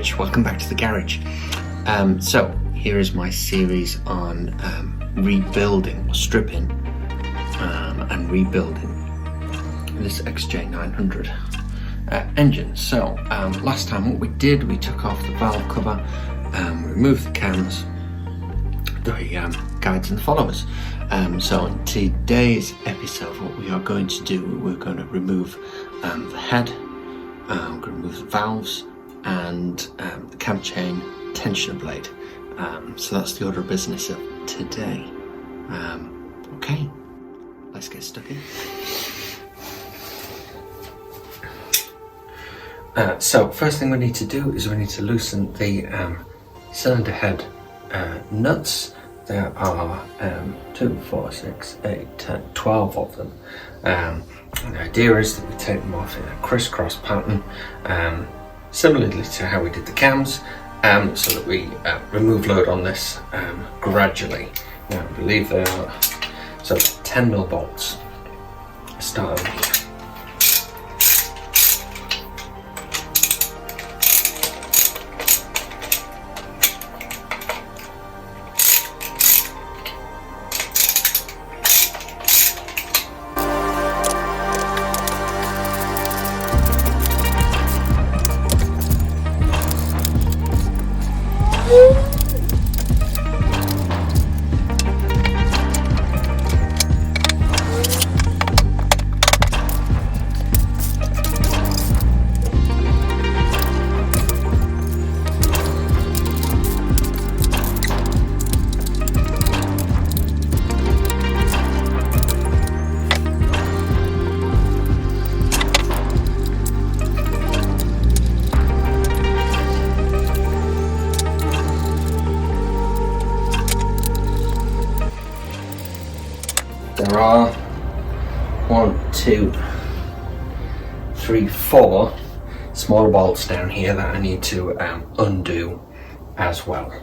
garage. Welcome back to the garage. So here is my series on rebuilding, stripping and rebuilding this XJ900 engine. So last time what we did, we took off the valve cover, removed the cams, the guides and the followers. So in today's episode, what we are going to do, we're going to remove the head, we're going to remove the valves and the cam chain tensioner blade. So that's the order of business of today. Okay, let's get stuck in. So first thing we need to do is we need to loosen the cylinder head nuts. There are 2, 4, 6, 8, 10, 12 of them. And the idea is that we take them off in a crisscross pattern, similarly to how we did the cams, so that we remove load on this gradually. Now I believe they are 10mm bolts. Start over here. There are 1, 2, 3, 4 smaller bolts down here that I need to undo as well.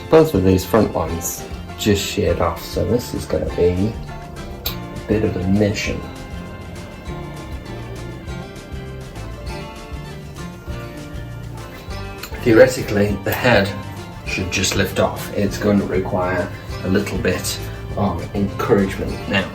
Both of these front ones just sheared off, so this is going to be a bit of a mission. Theoretically, the head should just lift off. It's going to require a little bit of encouragement now.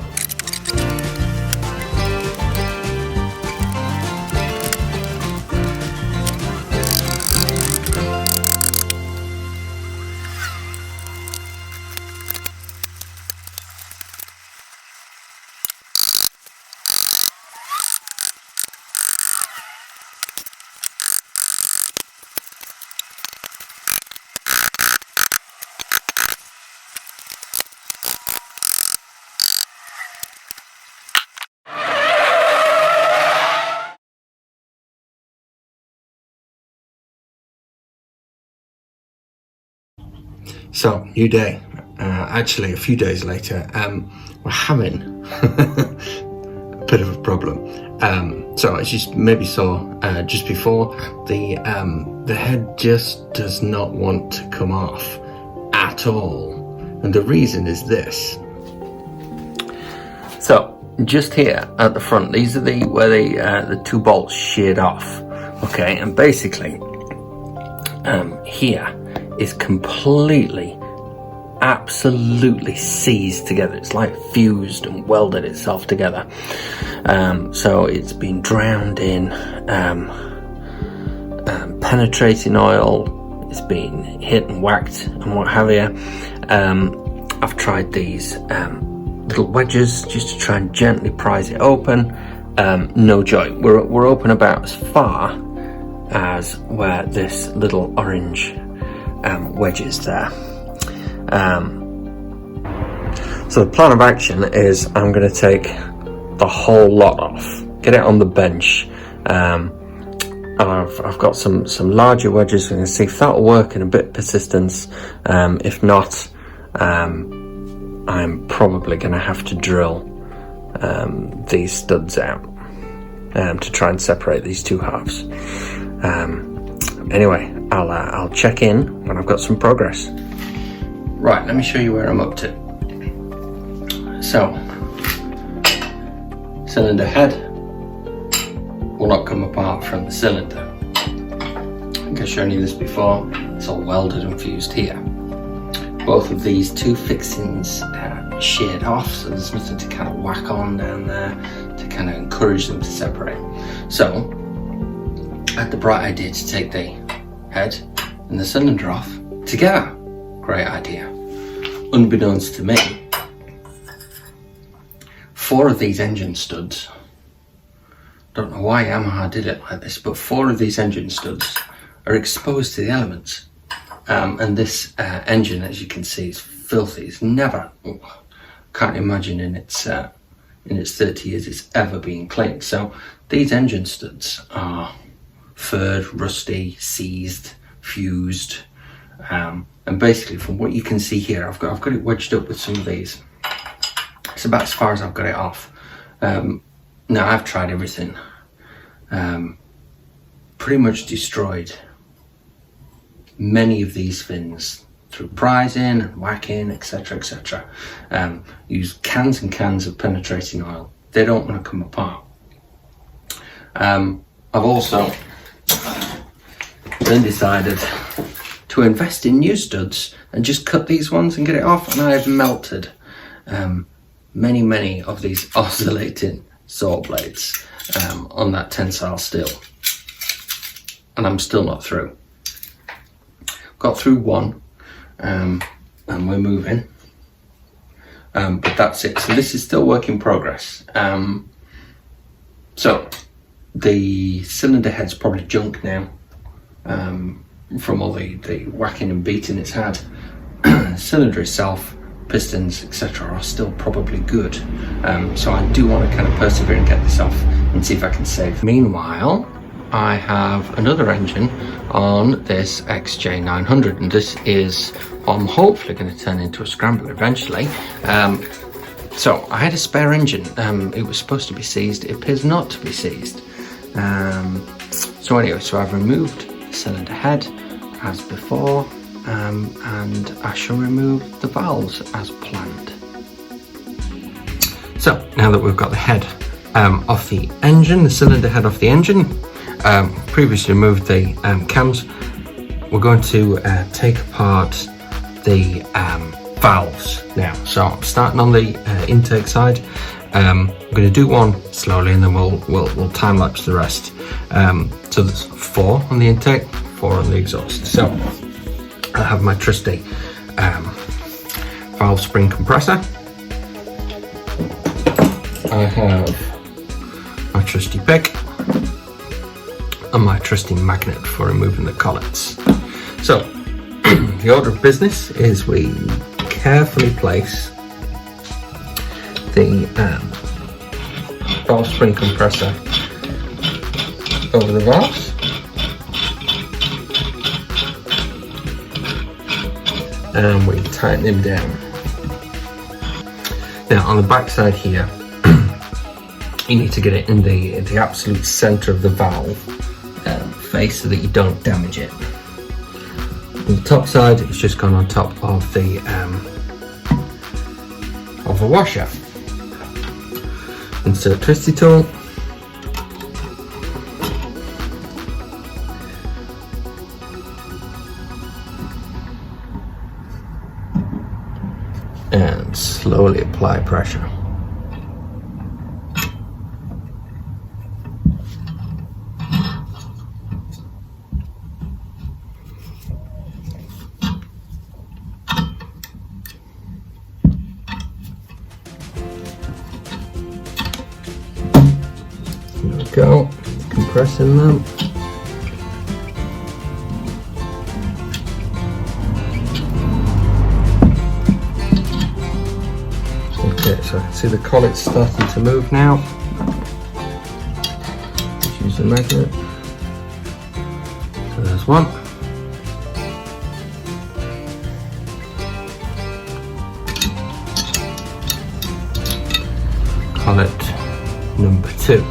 So, new day. Actually, a few days later, we're having a bit of a problem. So, as you maybe saw just before, the head just does not want to come off at all, and the reason is this. So, just here at the front, these are where the 2 bolts sheared off. Okay, and basically, here is completely, absolutely seized together. It's like fused and welded itself together. So it's been drowned in penetrating oil, it's been hit and whacked and what have you. I've tried these little wedges just to try and gently prise it open. No joy. We're open about as far as where this little orange wedge is there. So the plan of action is I'm going to take the whole lot off, get it on the bench. I've got some larger wedges. We're going to see if that'll work in a bit of persistence. If not, I'm probably going to have to drill these studs out to try and separate these two halves. Anyway, I'll check in when I've got some progress. Right, let me show you where I'm up to. So, cylinder head will not come apart from the cylinder. I think I've shown you this before. It's all welded and fused here. Both of these two fixings sheared off, so there's nothing to kind of whack on down there to kind of encourage them to separate. So I had the bright idea to take the head and the cylinder off together. Great idea. Unbeknownst to me, 4 of these engine studs, don't know why Yamaha did it like this, but 4 of these engine studs are exposed to the elements. And this engine, as you can see, is filthy. It's never, can't imagine in its 30 years it's ever been cleaned. So these engine studs are furred, rusty, seized, fused, and basically from what you can see here, I've got it wedged up with some of these. It's about as far as I've got it off. Now I've tried everything, pretty much destroyed many of these fins through prizing and whacking, etc, etc. Use cans and cans of penetrating oil. They don't want to come apart. I've also then decided to invest in new studs and just cut these ones and get it off, and I've melted many of these oscillating saw blades on that tensile steel, and I'm still not through. Got through one, and we're moving, but that's it. So this is still work in progress. So the cylinder head's probably junk now, from all the whacking and beating it's had. Cylinder itself, pistons, etc. are still probably good. So I do want to kind of persevere and get this off and see if I can save. Meanwhile, I have another engine on this XJ900, and this is I'm hopefully going to turn into a scrambler eventually. So I had a spare engine. It was supposed to be seized. It appears not to be seized. So anyway, so I've removed the cylinder head as before, and I shall remove the valves as planned. So now that we've got the head off the engine, the cylinder head off the engine, previously removed the cams, we're going to take apart the valves now. So I'm starting on the intake side. I'm going to do one slowly and then we'll time lapse the rest. So there's 4 on the intake, 4 on the exhaust. So I have my trusty valve spring compressor. I have my trusty pick and my trusty magnet for removing the collets. So the order of business is we carefully place the valve spring compressor over the valves, and we tighten them down. Now on the back side here, you need to get it in the absolute center of the valve face so that you don't damage it. On the top side, it's just gone on top of the of a washer. Insert twisty tool. And slowly apply pressure. go, compressing them. Okay, so I can see the collet's starting to move now. Let's use the magnet. So there's one. Collet number 2.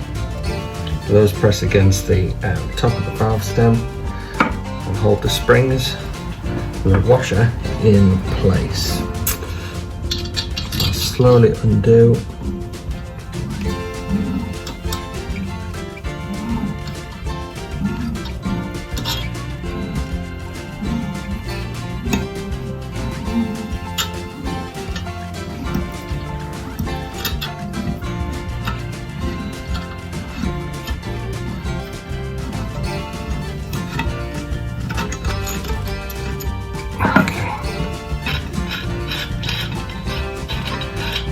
So those press against the top of the valve stem and hold the springs and the washer in place. So I'll slowly undo.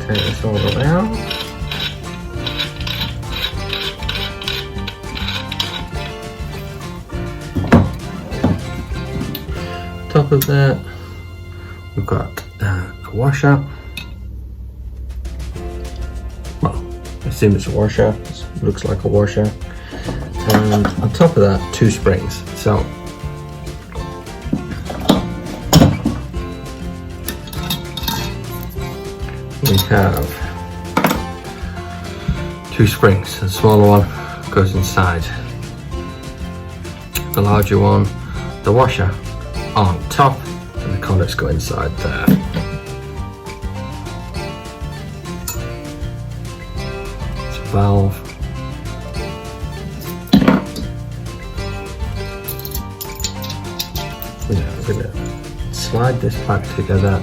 Take this all the way out. Top of that, we've got a washer. Well, I assume it's a washer. It looks like a washer. And on top of that, 2 springs. So we have 2 springs. The smaller one goes inside the larger one, the washer on top, and the collets go inside there. It's a valve. Yeah, we're going to slide this back together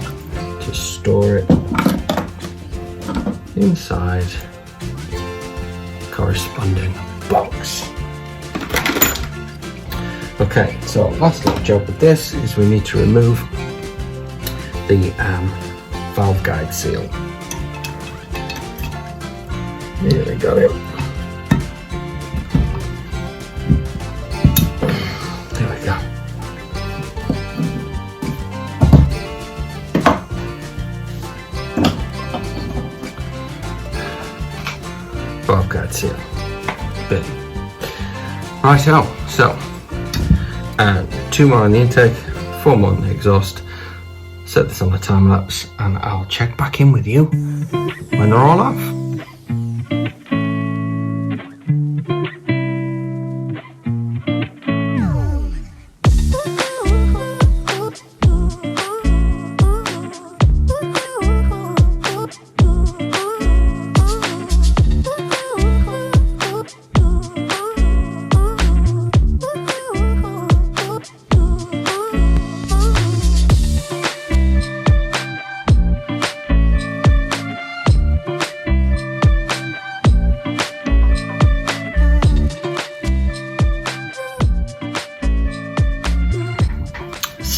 to store it inside corresponding box. Okay, so last little job with this is we need to remove the valve guide seal. Here we go. There we go. Valve guide seal. Bit. Right, so 2 more on the intake, 4 more on the exhaust. Set this on the time lapse and I'll check back in with you when they're all off.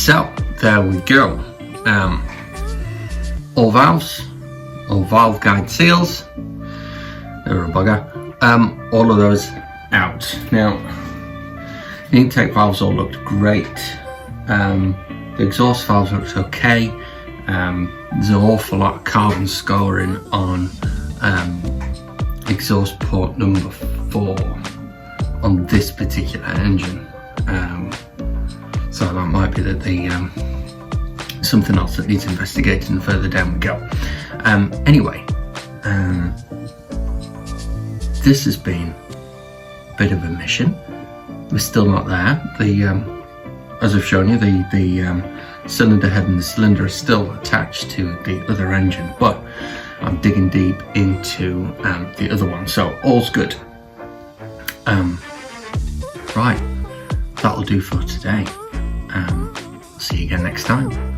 So there we go. All valves, all valve guide seals, they're a bugger. All of those out. Now, the intake valves all looked great. The exhaust valves looked okay. There's an awful lot of carbon scoring on exhaust port number 4 on this particular engine. So that might be that the something else that needs investigating, and further down we go. Anyway, this has been a bit of a mission. We're still not there. As I've shown you, the cylinder head and the cylinder are still attached to the other engine, but I'm digging deep into the other one, so all's good. Right, that'll do for today. See you again next time.